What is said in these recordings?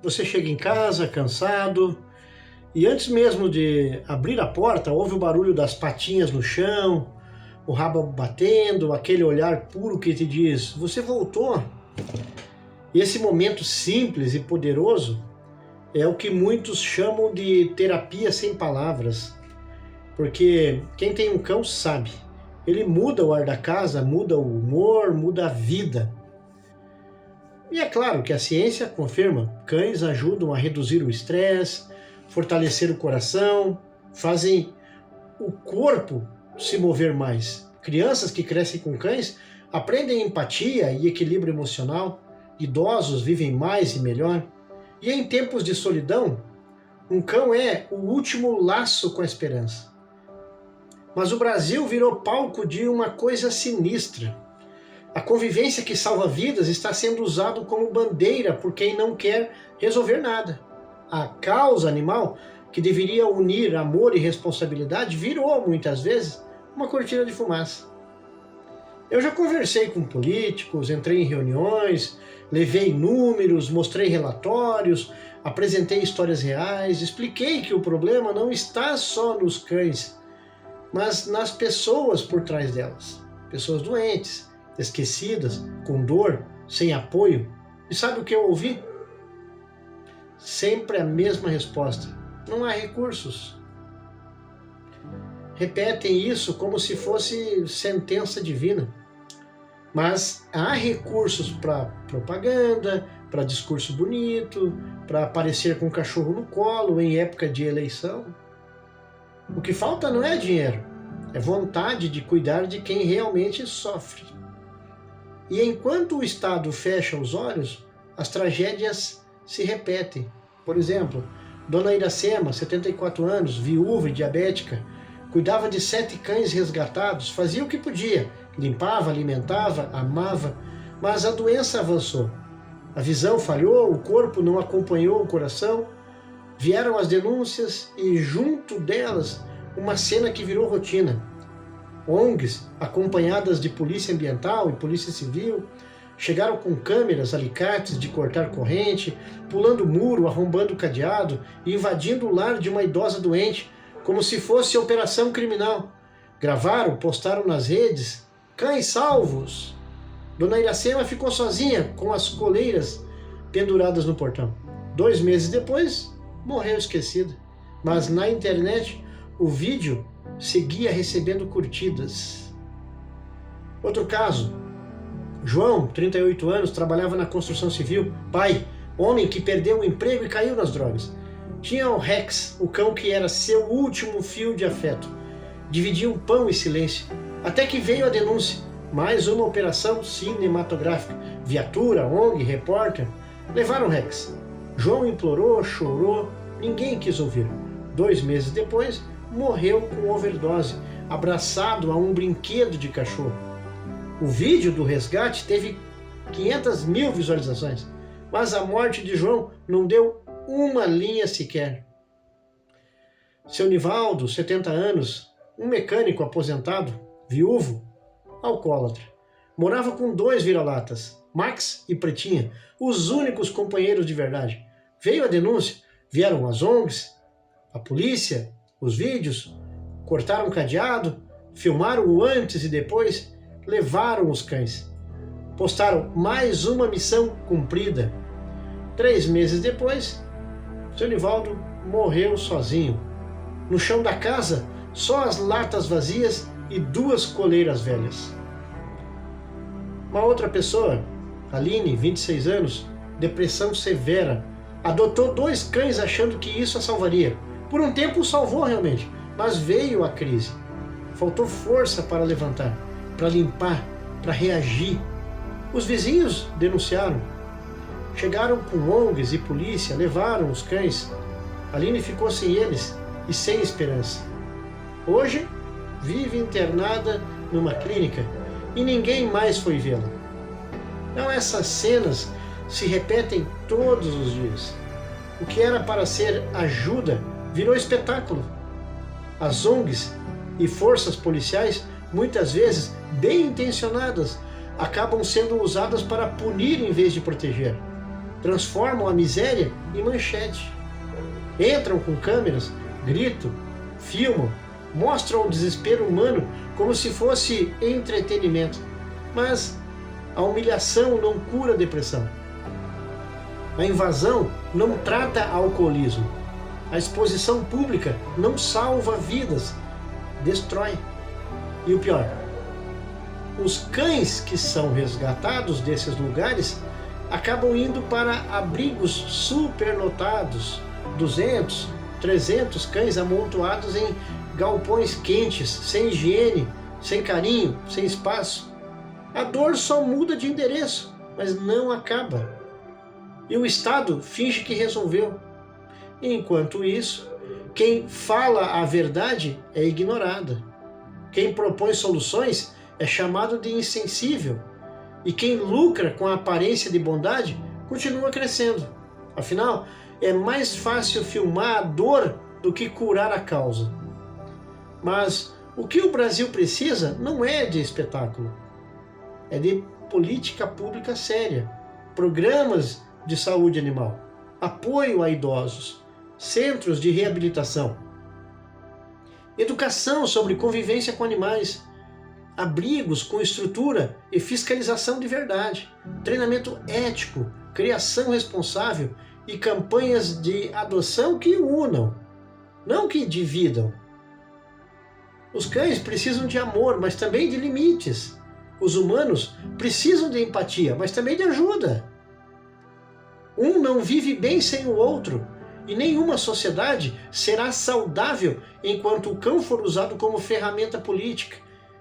Você chega em casa cansado e antes mesmo de abrir a porta, ouve o barulho das patinhas no chão, o rabo batendo, aquele olhar puro que te diz: você voltou. E esse momento simples e poderoso é o que muitos chamam de terapia sem palavras. Porque quem tem um cão sabe, ele muda o ar da casa, muda o humor, muda a vida. E é claro que a ciência confirma, cães ajudam a reduzir o estresse, fortalecer o coração, fazem o corpo se mover mais. Crianças que crescem com cães aprendem empatia e equilíbrio emocional, idosos vivem mais e melhor. E em tempos de solidão, um cão é o último laço com a esperança. Mas o Brasil virou palco de uma coisa sinistra. A convivência que salva vidas está sendo usado como bandeira por quem não quer resolver nada. A causa animal, que deveria unir amor e responsabilidade, virou, muitas vezes, uma cortina de fumaça. Eu já conversei com políticos, entrei em reuniões, levei números, mostrei relatórios, apresentei histórias reais, expliquei que o problema não está só nos cães, mas nas pessoas por trás delas. Pessoas doentes, esquecidas, com dor, sem apoio. E sabe o que eu ouvi? Sempre a mesma resposta: não há recursos. Repetem isso como se fosse sentença divina. Mas há recursos para propaganda, para discurso bonito, para aparecer com o cachorro no colo em época de eleição. O que falta não é dinheiro, é vontade de cuidar de quem realmente sofre. E enquanto o Estado fecha os olhos, as tragédias se repetem. Por exemplo, Dona Iracema, 74 anos, viúva e diabética, cuidava de 7 cães resgatados, fazia o que podia, limpava, alimentava, amava, mas a doença avançou. A visão falhou, o corpo não acompanhou o coração, vieram as denúncias e, junto delas, uma cena que virou rotina. ONGs, acompanhadas de polícia ambiental e polícia civil, chegaram com câmeras, alicates de cortar corrente, pulando muro, arrombando cadeado e invadindo o lar de uma idosa doente, como se fosse operação criminal. Gravaram, postaram nas redes: cães salvos! Dona Iracema ficou sozinha com as coleiras penduradas no portão. 2 meses depois, morreu esquecida. Mas na internet, o vídeo seguia recebendo curtidas. Outro caso: João, 38 anos, trabalhava na construção civil. Pai, homem que perdeu o emprego e caiu nas drogas. Tinha o Rex, o cão que era seu último fio de afeto. Dividiam pão e silêncio. Até que veio a denúncia. Mais uma operação cinematográfica. Viatura, ONG, repórter. Levaram o Rex. João implorou, chorou. Ninguém quis ouvir. 2 meses depois, morreu com overdose, abraçado a um brinquedo de cachorro. O vídeo do resgate teve 500 mil visualizações, mas a morte de João não deu uma linha sequer. Seu Nivaldo, 70 anos, um mecânico aposentado, viúvo, alcoólatra. Morava com 2 vira-latas, Max e Pretinha, os únicos companheiros de verdade. Veio a denúncia, vieram as ONGs, a polícia, os vídeos, cortaram o cadeado, filmaram o antes e depois, levaram os cães. Postaram mais uma missão cumprida. 3 meses depois, seu Nivaldo morreu sozinho. No chão da casa, só as latas vazias e 2 coleiras velhas. Uma outra pessoa, Aline, 26 anos, depressão severa, adotou 2 cães achando que isso a salvaria. Por um tempo o salvou realmente, mas veio a crise. Faltou força para levantar, para limpar, para reagir. Os vizinhos denunciaram. Chegaram com ONGs e polícia, levaram os cães. Aline ficou sem eles e sem esperança. Hoje, vive internada numa clínica e ninguém mais foi vê-la. Então essas cenas se repetem todos os dias. O que era para ser ajuda virou espetáculo. As ONGs e forças policiais, muitas vezes bem intencionadas, acabam sendo usadas para punir em vez de proteger. transformam a miséria em manchete. Entram com câmeras, gritam, filmam, mostram o desespero humano como se fosse entretenimento. Mas a humilhação não cura a depressão. A invasão não trata alcoolismo. A exposição pública não salva vidas, destrói. E o pior, os cães que são resgatados desses lugares acabam indo para abrigos superlotados, 200, 300 cães amontoados em galpões quentes, sem higiene, sem carinho, sem espaço. A dor só muda de endereço, mas não acaba. E o Estado finge que resolveu. Enquanto isso, quem fala a verdade é ignorada. Quem propõe soluções é chamado de insensível. E quem lucra com a aparência de bondade continua crescendo. Afinal, é mais fácil filmar a dor do que curar a causa. Mas o que o Brasil precisa não é de espetáculo. É de política pública séria, programas de saúde animal, apoio a idosos, centros de reabilitação, educação sobre convivência com animais, abrigos com estrutura e fiscalização de verdade, treinamento ético, criação responsável e campanhas de adoção que unam, não que dividam. Os cães precisam de amor, mas também de limites. Os humanos precisam de empatia, mas também de ajuda. Um não vive bem sem o outro, e nenhuma sociedade será saudável enquanto o cão for usado como ferramenta política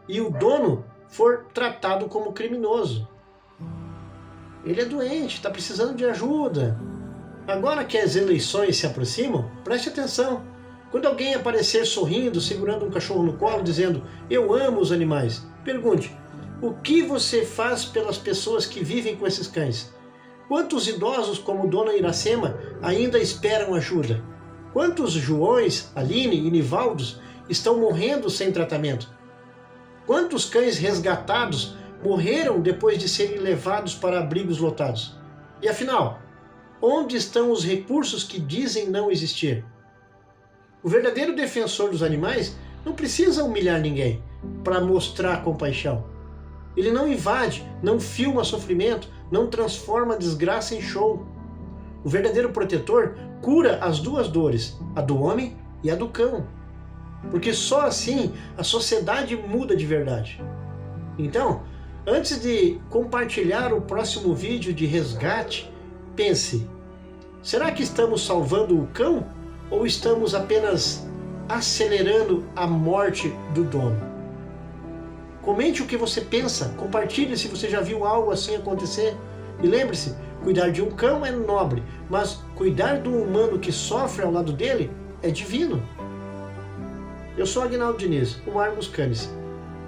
e o dono for tratado como criminoso. Ele é doente, está precisando de ajuda. Agora que as eleições se aproximam, preste atenção. Quando alguém aparecer sorrindo, segurando um cachorro no colo, dizendo "eu amo os animais", pergunte: o que você faz pelas pessoas que vivem com esses cães? Quantos idosos como Dona Iracema ainda esperam ajuda? Quantos Joões, Aline e Nivaldos estão morrendo sem tratamento? Quantos cães resgatados morreram depois de serem levados para abrigos lotados? E afinal, onde estão os recursos que dizem não existir? O verdadeiro defensor dos animais não precisa humilhar ninguém para mostrar compaixão. Ele não invade, não filma sofrimento, não transforma a desgraça em show. O verdadeiro protetor cura as duas dores, a do homem e a do cão. Porque só assim a sociedade muda de verdade. Então, antes de compartilhar o próximo vídeo de resgate, pense: será que estamos salvando o cão ou estamos apenas acelerando a morte do dono? Comente o que você pensa, compartilhe se você já viu algo assim acontecer. E lembre-se, cuidar de um cão é nobre, mas cuidar do humano que sofre ao lado dele é divino. Eu sou Aguinaldo Diniz, o Argus Canis,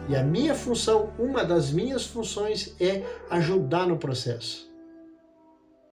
e a minha função, uma das minhas funções é ajudar no processo.